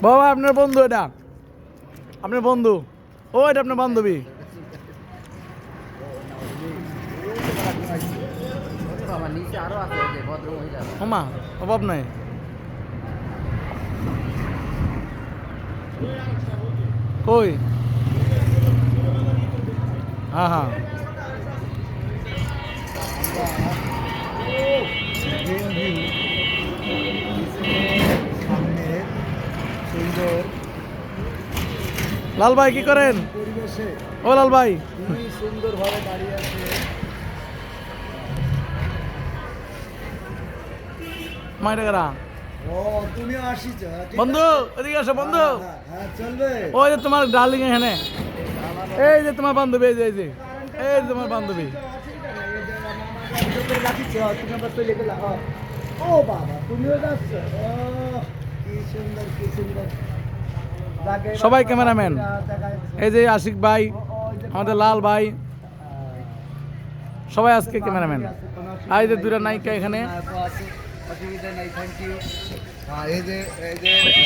বাবা আপনার বন্ধু, এটা আপনার বন্ধু, ও এটা আপনার বান্ধবী। মামা অভাব নাই। কই? হ্যাঁ হ্যাঁ লাল ভাই কি করেন? ও লাল ভাই সুন্দর ভাবে দাঁড়িয়ে আছে। মাইরা ও তুমি আসিছ বন্ধু, এদিকে আসো বন্ধু। হ্যাঁ চলবে। ওই যে তোমার ডার্লিং এখানে, এই যে তোমার বান্ধবী, এই যে এই যে তোমার বান্ধবী। ও বাবা তুমিও যাচ্ছ, কি সুন্দর কি সুন্দর। সবাই ক্যামেরাম্যান, এই যে আশিক ভাই, আমাদের লাল ভাই, সবাই আজকে ক্যামেরাম্যান। আর এই যে দুটা নায়িকা এখানে। অসুবিধা নাই, থ্যাংক ইউ। এই যে